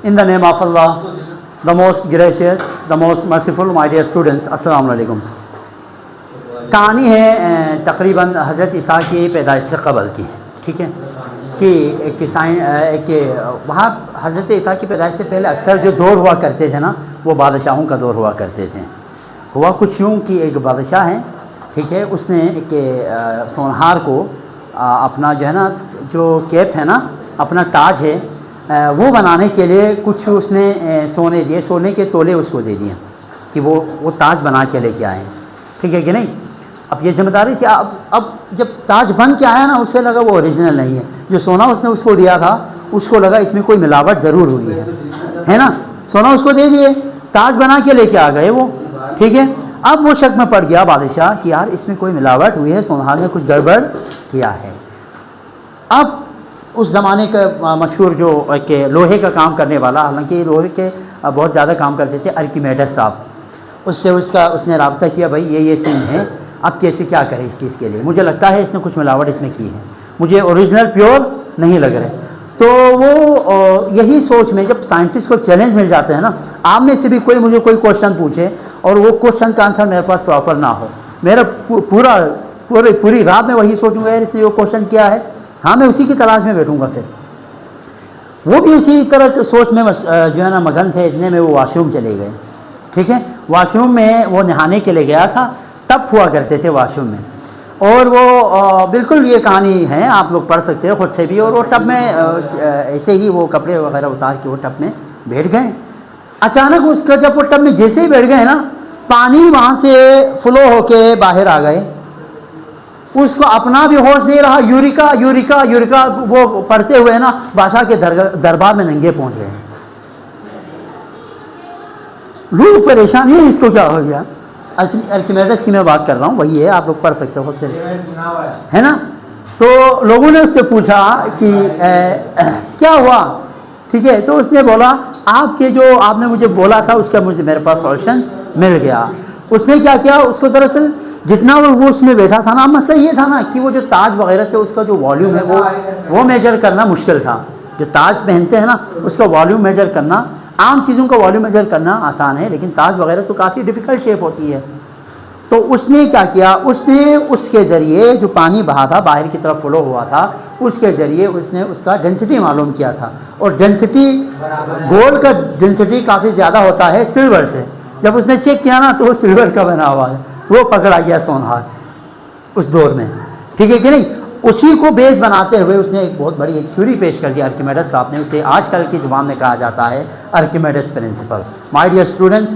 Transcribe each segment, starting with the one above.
In the name of Allah, the most gracious, the most merciful, my dear students, अस्सलाम वालेकुम। कहानी है तकरीबन हज़रत ईसा की पैदाइश से कबल की, ठीक है, कि वहाँ हज़रत ईसा की पैदाइश से पहले अक्सर जो दौर हुआ करते थे ना, वो बादशाहों का दौर हुआ करते थे। हुआ कुछ यूँ कि एक बादशाह है, ठीक है, उसने एक सोनहार को अपना जो है ना, जो कैप है ना, अपना ताज है, वो बनाने के लिए कुछ उसने सोने दिए, सोने के तोले उसको दे दिए कि वो ताज बना के लेके आए, ठीक है कि नहीं। अब ये जिम्मेदारी थी। अब जब ताज बन के आया ना, उससे लगा वो ओरिजिनल नहीं है। जो सोना उसने उसको दिया था, उसको लगा इसमें कोई मिलावट ज़रूर हुई है ना। सोना उसको दे दिए, ताज बना के लेके आ गए वो, ठीक है। अब वो शक में पड़ गया बादशाह कि यार इसमें कोई मिलावट हुई है, सोनहार ने कुछ गड़बड़ किया है। अब उस ज़माने का मशहूर जो कि लोहे का काम करने वाला, हालांकि लोहे के बहुत ज़्यादा काम करते थे, आर्किमेडस साहब, उससे उसने रब्ता किया, भाई ये सीन है, अब कैसे क्या करें इस चीज़ के लिए, मुझे लगता है इसने कुछ मिलावट इसमें की है, मुझे ओरिजिनल प्योर नहीं लग रहे। तो वो यही सोच में, जब साइंटिस्ट को चैलेंज मिल जाते हैं ना, आप में से भी कोई मुझे कोई क्वेश्चन पूछे और वो क्वेश्चन का आंसर मेरे पास प्रॉपर ना हो, मेरा पूरी रात में वही सोचूंगा यार इसने वो क्वेश्चन किया है, हाँ मैं उसी की तलाश में बैठूंगा। फिर वो भी उसी तरह की सोच में जो है ना मगन थे। इतने में वो वॉशरूम चले गए, ठीक है। वॉशरूम में वो नहाने के लिए गया था, टब हुआ करते थे वॉशरूम में, और वो बिल्कुल ये कहानी है, आप लोग पढ़ सकते हो खुद से भी। और वो टब में ऐसे ही वो कपड़े वगैरह उतार के वो टब में बैठ गए। अचानक उसका जब वो टब में जैसे ही बैठ गए ना, पानी वहाँ से फ्लो होके बाहर आ गए। उसको अपना भी होश नहीं रहा, यूरिका यूरिका यूरिका वो पढ़ते हुए ना बादशाह के दरबार में नंगे पहुंच गए। रूह परेशान है, इसको क्या हो गया। आर्किमेडस की मैं बात कर रहा हूँ, वही है, आप लोग पढ़ सकते हो, है ना। तो लोगों ने उससे पूछा कि क्या हुआ, ठीक है। तो उसने बोला आपके जो आपने मुझे बोला था उसका मुझे मेरे पास सॉल्यूशन मिल गया। उसने क्या किया, उसको दरअसल जितना वो उसमें बैठा था ना, मसला ये था ना कि वो जो ताज वगैरह थे उसका जो वॉल्यूम है वो मेजर करना मुश्किल था। जो ताज पहनते हैं ना, उसका वॉल्यूम मेजर करना, आम चीज़ों का वॉल्यूम मेजर करना आसान है, लेकिन ताज वगैरह तो काफ़ी डिफ़िकल्ट शेप होती है। तो उसने क्या किया, उसने उसके ज़रिए जो पानी बहा था, बाहर की तरफ फ्लो हुआ था, उसके ज़रिए उसने उसका डेंसिटी मालूम किया था। और डेंसिटी, गोल्ड का डेंसिटी काफ़ी ज़्यादा होता है सिल्वर से। जब उसने चेक किया ना, तो वो सिल्वर का बना हुआ है, वो पकड़ा गया सोनहार उस दौर में, ठीक है कि नहीं। उसी को बेस बनाते हुए उसने एक बहुत बड़ी एक थ्योरी पेश कर दी आर्किमेडस साहब ने। उसे आजकल की ज़ुबान में कहा जाता है Archimedes principle. My dear students,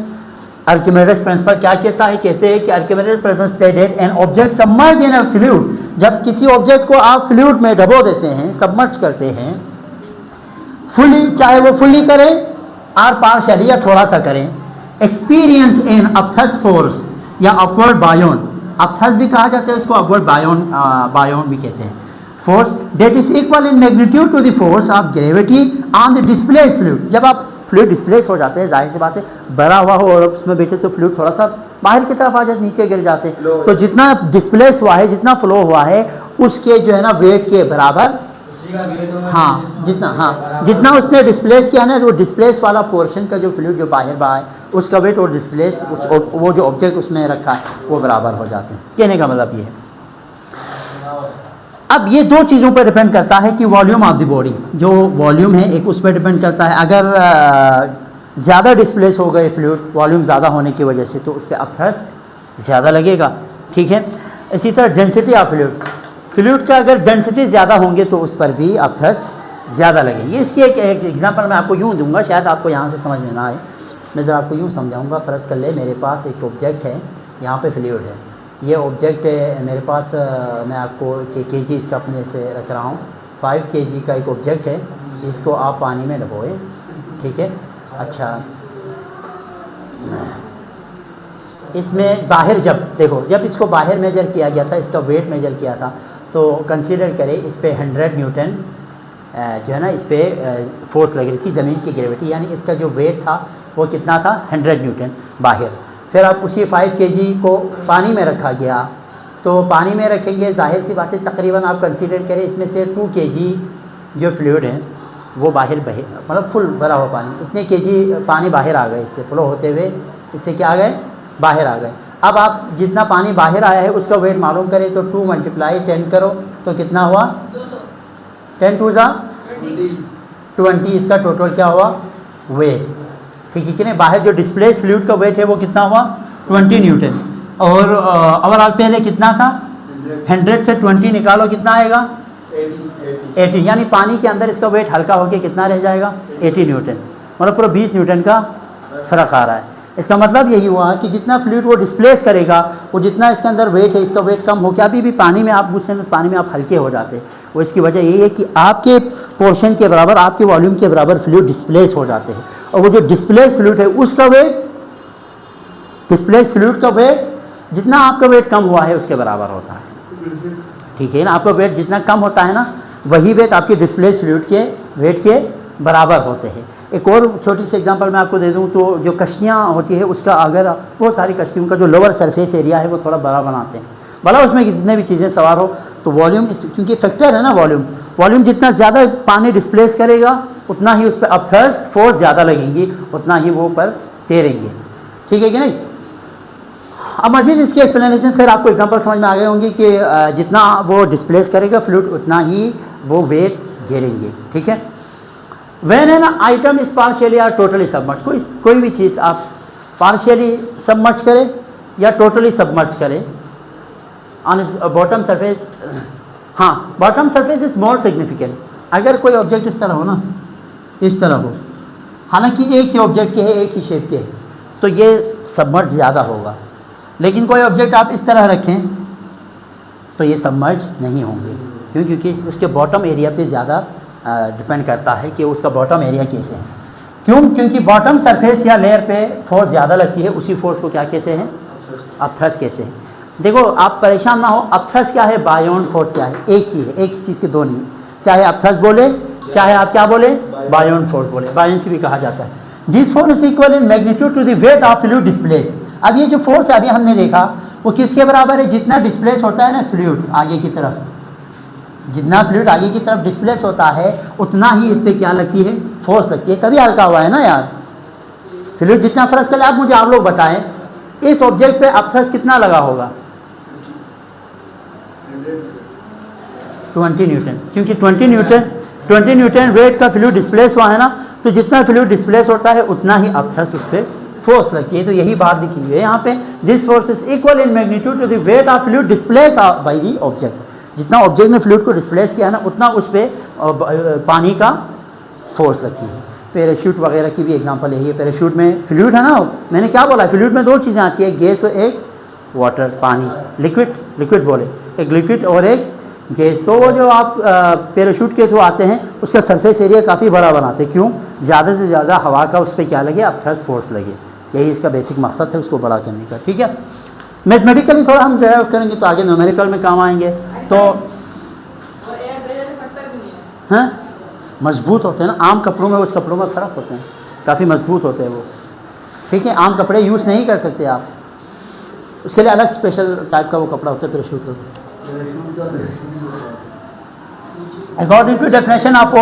Archimedes principle क्या कहता है, कहते हैं कि Archimedes principle stated an object submerged in a fluid, जब किसी ऑब्जेक्ट को आप फ्लूइड में डबो देते हैं, सबमर्ज करते हैं, फुली, चाहे वो फुली करें और पार्शियली या थोड़ा सा करें, एक्सपीरियंस इन अपथस फोर्स या अपवर्ड बायोन, अपथस भी कहा जाता है इसको, अपवर्ड बायोन भी कहते हैं, force that is equal in magnitude to the force of gravity on the displace fluid. जब आप फ्लूइड डिस्प्लेस हो जाते हैं, जाहिर सी बात है, भरा हुआ हो और उसमें बैठे तो फ्लूइड थोड़ा सा बाहर की तरफ आ जाते, नीचे गिर जाते, तो जितना डिस्प्लेस हुआ है, जितना फ्लो हुआ है, उसके जो है ना वेट के बराबर, हाँ जितना उसने डिस्प्लेस किया ना, वो डिस्प्लेस वाला पोर्शन का जो फ्लूइड जो बाहर बहा है, उसका वेट और डिस्प्लेस वो जो ऑब्जेक्ट उसमें रखा है वो बराबर हो जाते हैं। कहने का मतलब ये है। अब ये दो चीज़ों पर डिपेंड करता है कि वॉल्यूम ऑफ द बॉडी, जो वॉल्यूम है एक, उस पर डिपेंड करता है। अगर ज़्यादा डिस्प्लेस हो गए फ्लूइड वॉल्यूम ज़्यादा होने की वजह से, तो उस पर अपथ्रस्ट ज़्यादा लगेगा, ठीक है। इसी तरह डेंसिटी ऑफ फ्लूइड का अगर डेंसिटी ज़्यादा होंगे तो उस पर भी अपथ्रस्ट ज़्यादा लगेंगे। इसकी एक एग्जांपल मैं आपको यूँ दूंगा, शायद आपको यहाँ से समझ में ना आए, मैं ज़रा आपको यूँ समझाऊंगा। फ़र्ज़ कर ले मेरे पास एक ऑब्जेक्ट है, यहाँ पे फ्लूइड है, ये ऑब्जेक्ट है मेरे पास, मैं आपको केजी इसका अपने से रख रहा हूँ, 5 kg का एक ऑब्जेक्ट है, इसको आप पानी में डबोए, ठीक है। अच्छा, इसमें बाहर जब देखो, जब इसको बाहर मेजर किया गया था, इसका वेट मेजर किया था, तो कंसीडर करें इस पर 100 न्यूटन जो है ना, इस पर फोर्स लग रही थी, ज़मीन की ग्रेविटी, यानी इसका जो वेट था वो कितना था, 100 न्यूटन बाहर। फिर अब उसी 5 kg को पानी में रखा गया, तो पानी में रखेंगे, जाहिर सी बात है, तकरीबन आप कंसीडर करें इसमें से 2 kg जो फ्लूइड है वो बाहर बहे, मतलब फुल भरा हुआ पानी, इतने केजी पानी बाहर आ गए, इससे फ्लो होते हुए इससे क्या आ गए, बाहर आ गए। अब आप जितना पानी बाहर आया है उसका वेट मालूम करें तो 2 × 10 करो तो कितना हुआ, 10 टू ज़ा 20, इसका टोटल क्या हुआ, वेट। ठीक है कि नहीं, बाहर जो डिस्प्लेस फ्लूइड का वेट है वो कितना हुआ, 20 न्यूटन। और ओवरऑल पहले कितना था, 100 से 20 निकालो कितना आएगा, 80, यानी पानी के अंदर इसका वेट हल्का होकर कितना रह जाएगा, 80 न्यूटन, मतलब पूरा 20 न्यूटन का फ़र्क आ रहा है। इसका मतलब यही हुआ कि जितना फ्लूइड वो डिस्प्लेस करेगा, वो जितना इसके अंदर वेट है, इसका वेट कम हो गया। अभी भी पानी में आप घुसे पानी में आप हल्के हो जाते हैं, वो इसकी वजह यही है कि आपके पोर्शन के बराबर, आपके वॉल्यूम के बराबर फ्लूइड डिस्प्लेस हो जाते हैं। और वो जो डिस्प्लेस फ्लूइड है उसका वेट, डिस्प्लेस फ्लूइड का वेट जितना आपका वेट कम हुआ है उसके बराबर होता है। ठीक है ना, आपका वेट जितना कम होता है ना, वही वेट आपके डिस्प्लेस फ्लूइड के वेट के बराबर होते हैं। एक और छोटी सी एग्जांपल मैं आपको दे दूं तो जो कश्तियाँ होती है उसका, अगर बहुत सारी कश्तियों का जो लोअर सरफेस एरिया है वो थोड़ा बड़ा बनाते हैं, भला उसमें जितने भी चीज़ें सवार हो, तो वॉल्यूम, क्योंकि फैक्टर है ना वॉल्यूम जितना ज़्यादा पानी डिस्प्लेस करेगा उतना ही उस पर अपथ्रस्ट फोर्स ज़्यादा लगेंगी, उतना ही वो ऊपर तैरेंगे। ठीक है कि नहीं। अब मजीद इसकी एक्सप्लेनेशन फिर आपको एग्जांपल समझ में आ गए होंगे कि जितना वो डिस्प्लेस करेगा फ्लूइड उतना ही वो वेट घेरेंगे। ठीक है। When an item is partially या टोटली सबमर्ज, कोई भी चीज़ आप पार्शियली सबमर्ज करें या टोटली सबमर्ज करें ऑन बॉटम सरफेस, हाँ bottom surface is more significant. अगर कोई ऑब्जेक्ट इस तरह हो ना, इस तरह हो, हालांकि एक ही ऑब्जेक्ट के है, एक ही शेप के है, तो ये सबमर्ज ज़्यादा होगा। लेकिन कोई ऑब्जेक्ट आप इस तरह रखें तो ये सबमर्ज नहीं होंगे। क्यों? क्योंकि उसके बॉटम एरिया पे ज़्यादा डिपेंड करता है कि उसका बॉटम एरिया कैसे है। क्यों? क्योंकि बॉटम सरफेस या लेयर पे फोर्स ज़्यादा लगती है, उसी फोर्स को क्या कहते हैं, अपथ्रस्ट कहते हैं। देखो आप परेशान ना हो, अपथ्रस्ट क्या है, बायोन फोर्स क्या है, एक ही है, एक चीज़ के दो नहीं, चाहे अपथ्रस्ट बोले चाहे आप क्या बोले, बायोन फोर्स बोले, बायोन भी कहा जाता है। This force is equal in magnitude to the weight of fluid displace. अब ये जो फोर्स है अभी हमने देखा वो किसके बराबर है, जितना डिस्प्लेस होता है ना फ्लूइड आगे की तरफ, जितना फ्लूइड आगे की तरफ डिस्प्लेस होता है उतना ही इस पर क्या लगती है, फोर्स लगती है, तभी हल्का हुआ है ना यार। फ्लूइड जितना फर्ज कर, आप मुझे आप लोग बताएं इस ऑब्जेक्ट पे अपथ्रस्ट कितना लगा होगा, 20 न्यूटन, क्योंकि 20 न्यूटन वेट का फ्लूइड डिस्प्लेस हुआ है ना, तो जितना फ्लूइड डिस्प्लेस होता है उतना ही अपथ्रस्ट उस पर फोर्स लगती है। तो यही बात दिखी हुई है यहाँ पे, this force is equal in magnitude to the weight of fluid displace by the object. जितना ऑब्जेक्ट ने फ्लूइड को डिस्प्लेस किया है ना उतना उस पर पानी का फोर्स लगती है। पैराशूट वगैरह की भी एग्जांपल यही है। पैराशूट में फ्लूइड है ना, मैंने क्या बोला, फ्लूइड में दो चीज़ें आती है, गैस और एक वाटर, पानी, लिक्विड बोले, एक लिक्विड और एक गैस। तो वो जो आप पैराशूट के थ्रू आते हैं उसका सरफेस एरिया काफ़ी बड़ा बनाते हैं। क्यों? ज़्यादा से ज़्यादा हवा का उस पर क्या लगे, अपथ्रस्ट फोर्स लगे। यही इसका बेसिक मकसद है, उसको बड़ा करने का। ठीक है। मैथमेटिकली थोड़ा हम ड्राइव करेंगे तो आगे न्यूमेरिकल में काम आएंगे। तो हाँ मजबूत होते हैं ना, आम कपड़ों में उस कपड़ों में फ़र्क होते हैं, काफ़ी मजबूत होते हैं वो। ठीक है। आम कपड़े यूज़ नहीं कर सकते आप, उसके लिए अलग स्पेशल टाइप का वो कपड़ा होता है पैराशूट का। According to definition of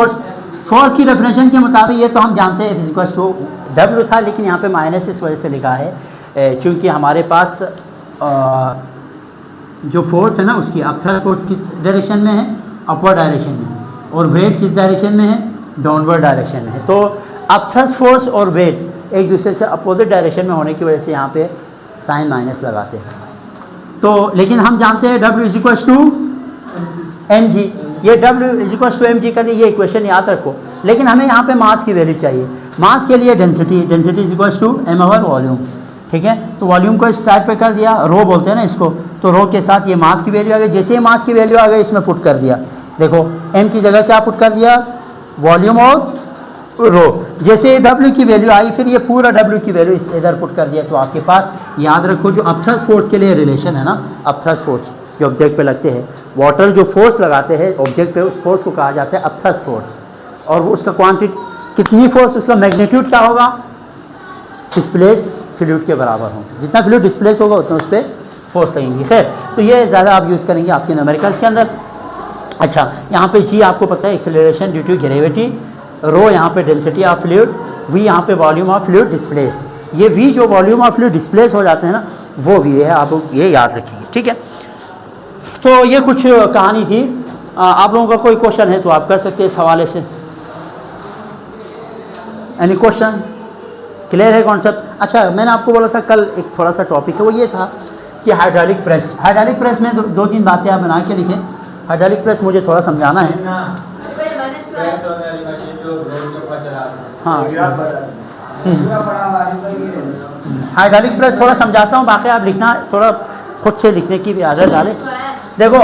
force की डेफिनेशन के मुताबिक, ये तो हम जानते हैं इज इक्वल टू डब्ल्यू था, लेकिन यहाँ पे माइनस इस वजह से लिखा है क्योंकि हमारे पास जो फोर्स है ना उसकी अपथ्रस्ट फोर्स किस डायरेक्शन में है, अपवर्ड डायरेक्शन में, और वेट किस डायरेक्शन में है, डाउनवर्ड डायरेक्शन में है। तो अपथ्रस्ट फोर्स और वेट एक दूसरे से अपोजिट डायरेक्शन में होने की वजह से यहाँ पे साइन माइनस लगाते हैं। तो लेकिन हम जानते हैं W is equal to mg, ये W is equal to mg कर ये इक्वेशन याद रखो। लेकिन हमें यहाँ पे मास की वैल्यू चाहिए। मास के लिए density is equal to m over volume. ठीक है। तो वॉल्यूम को इस टाइप पे कर दिया, रो बोलते हैं ना इसको, तो रो के साथ ये मास की वैल्यू आ गई। जैसे ही मास की वैल्यू आ गई इसमें पुट कर दिया, देखो m की जगह क्या पुट कर दिया, वॉल्यूम और रो। जैसे W की वैल्यू आई फिर ये पूरा W की वैल्यू इधर पुट कर दिया। तो आपके पास याद रखो जो अपथ्रस्ट फोर्स के लिए रिलेशन है ना, अपथ्रस्ट फोर्स जो ऑब्जेक्ट पे लगते हैं, वाटर जो फोर्स लगाते हैं ऑब्जेक्ट पे, उस फोर्स को कहा जाता है अपथ्रस्ट फोर्स। और वो उसका क्वांटिटी कितनी फोर्स, उसका मैग्नीट्यूड क्या होगा, डिस्प्लेस फ्लूइड के बराबर हो। जितना फ्लूइड डिस्प्लेस होगा उतना उस पर फोर्स लगेंगी। खैर, तो ये ज़्यादा आप यूज़ करेंगे आपके न्यूमेरिकल्स के अंदर। अच्छा, यहाँ पे जी आपको पता है एक्सेलरेशन ड्यू टू ग्रेविटी, रो यहाँ पे डेंसिटी ऑफ फ्लूइड, वी यहाँ पे वॉल्यूम ऑफ फ्लूइड डिस्प्लेस। ये वी जो वॉल्यूम ऑफ फ्लूइड डिस्प्लेस हो जाते हैं ना, वो वी है, आप ये याद रखिए, ठीक है। तो ये कुछ कहानी थी। आप लोगों का कोई क्वेश्चन है तो आप कर सकते हैं इस हवाले से। Any question? क्लियर है कॉन्सेप्ट? अच्छा, मैंने आपको बोला था कल एक थोड़ा सा टॉपिक है, वो ये था कि हाइड्रोलिक प्रेस। हाइड्रोलिक प्रेस में दो तीन बातें आप बना के लिखें। हाइड्रोलिक प्रेस मुझे थोड़ा समझाना है। हाँ, हाइड्रोलिक प्रेस थोड़ा समझाता हूँ, बाकी आप लिखना थोड़ा खुद से लिखने की भी आदत डालें। देखो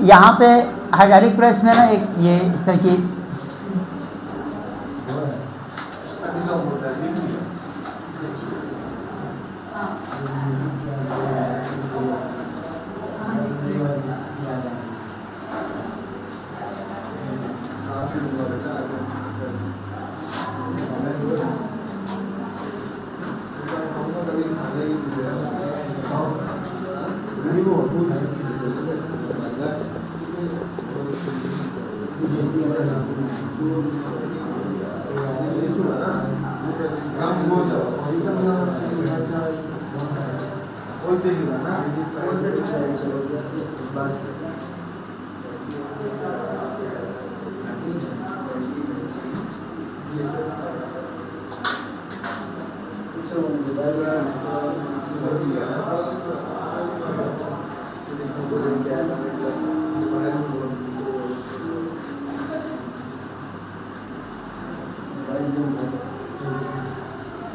यहाँ पे हाइड्रोलिक प्रेस में ना एक ये इस तरह की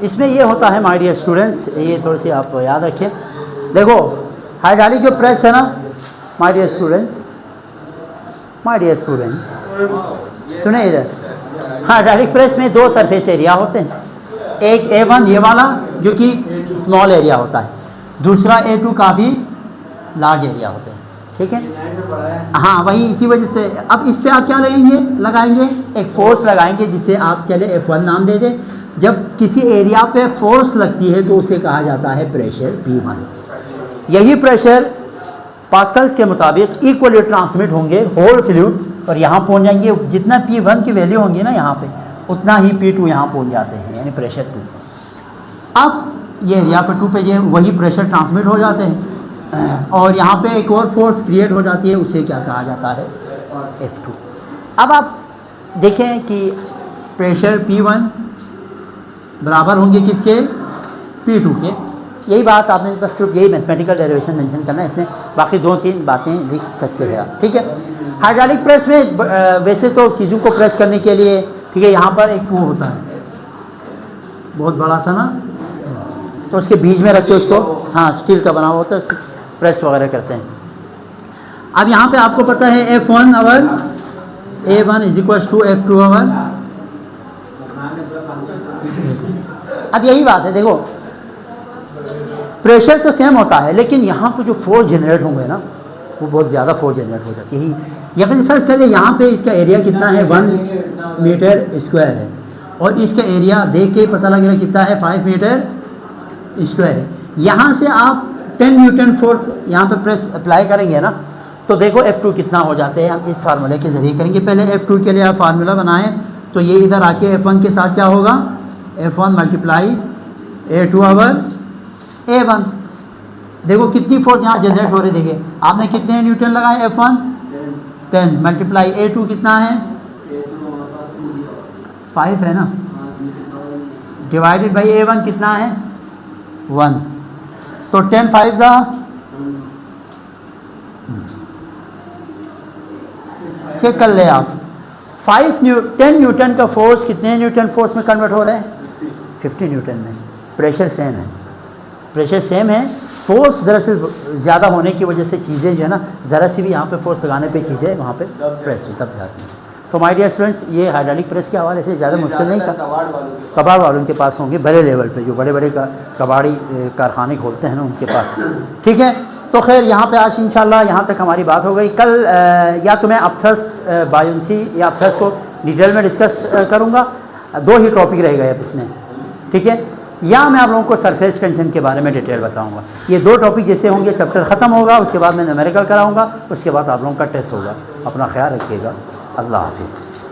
इसमें ये होता है माय डियर स्टूडेंट्स, ये थोड़ी सी आप याद रखें। देखो हाइड्रोलिक जो प्रेस है ना माय डियर स्टूडेंट्स, सुने इधर, हाइड्रोलिक प्रेस में दो सरफेस एरिया होते हैं। एक A1 ये वाला जो कि स्मॉल एरिया होता है, दूसरा A2 काफ़ी लार्ज एरिया होता है, ठीक है। हाँ वही, इसी वजह से अब इस पे आप क्या लगाएंगे एक फोर्स लगाएंगे जिसे आप चले F1 नाम दे दें। जब किसी एरिया पे फोर्स लगती है तो उसे कहा जाता है प्रेशर P1। यही प्रेशर पास्कल्स के मुताबिक इक्वली ट्रांसमिट होंगे होल फ्लूइड और यहाँ पहुँच जाएंगे। जितना P1 की वैल्यू होंगी ना यहाँ पे, उतना ही P2 यहाँ पहुँच जाते हैं, यानी प्रेशर 2। अब ये एरिया पे 2 पे ये वही प्रेशर ट्रांसमिट हो जाते हैं और यहाँ पे एक और फोर्स क्रिएट हो जाती है, उसे क्या कहा जाता है F2। अब आप देखें कि प्रेशर P1 बराबर होंगे किसके, P2 के। यही बात आपने बस सिर्फ यही मैथमेटिकल डेरिवेशन मेंशन करना है, इसमें बाकी 2-3 बातें लिख सकते हैं आप, ठीक है। हाइड्रोलिक प्रेस में वैसे तो चीज़ों को प्रेस करने के लिए, ठीक है, यहाँ पर एक वो होता है बहुत बड़ा सा ना, तो उसके बीच में रख के उसको, हाँ स्टील का बना हुआ होता है, उसको प्रेस वगैरह करते हैं। अब यहाँ पे आपको पता है F1 our A1 = F2 our. अब यही बात है, देखो प्रेशर तो सेम होता है लेकिन यहाँ पे जो फोर्स जनरेट होंगे ना वो बहुत ज़्यादा फोर्स जनरेट हो जाती है। यकीन फर्स्ट करिए यहाँ पे इसका एरिया कितना है 1 मीटर स्क्वायर है और इसका एरिया देख के पता लग रहा है कितना है 5 मीटर स्क्वायर है। यहाँ से आप 10 न्यूटन फोर्स यहाँ पे प्रेस अप्लाई करेंगे ना, तो देखो F2 कितना हो जाते हैं। हम इस फार्मूले के ज़रिए करेंगे। पहले F2 के लिए आप फार्मूला बनाएं तो ये इधर आके F1 के साथ क्या होगा, F1 × A2 आवर A1। देखो कितनी फोर्स यहाँ जनरेट हो रही, देखिए आपने कितने न्यूटन लगाए, F1 10 × A2 कितना है 5 है ना, डिवाइडेड बाई A1 कितना है 1, तो 10 5 चेक कर ले आप। 10 न्यूटन का फोर्स कितने न्यूटन फोर्स में कन्वर्ट हो रहा है 50 न्यूटन में। प्रेशर सेम है, प्रेशर सेम है, फोर्स दरअसल ज़्यादा होने की वजह से चीज़ें जो है ना, ज़रा सी भी यहाँ पे फोर्स लगाने पे चीज़ें वहाँ पे प्रेस दब जाती हैं। तो माय डियर स्टूडेंट्स, ये हाइड्रोलिक प्रेस के हवाले से ज़्यादा मुश्किल नहीं था। कबाड़ वालों के पास होंगे बड़े लेवल पे, जो बड़े बड़े कबाड़ी कारखाने खोलते हैं ना उनके पास, ठीक है। तो खैर यहाँ पे आज इंशाल्लाह यहाँ तक हमारी बात हो गई। कल या तो मैं अपथ्रस बायोन्सी या अपथ्रस को डिटेल में डिस्कस करूँगा, 2 ही टॉपिक रह गए अब इसमें, ठीक है, या मैं आप लोगों को सरफेस टेंशन के बारे में डिटेल बताऊंगा। ये 2 टॉपिक जैसे होंगे चैप्टर ख़त्म होगा, उसके बाद मैं न्यूमेरिकल कराऊंगा, उसके बाद आप लोगों का टेस्ट होगा। अपना ख्याल रखिएगा, अल्लाह हाफिज़।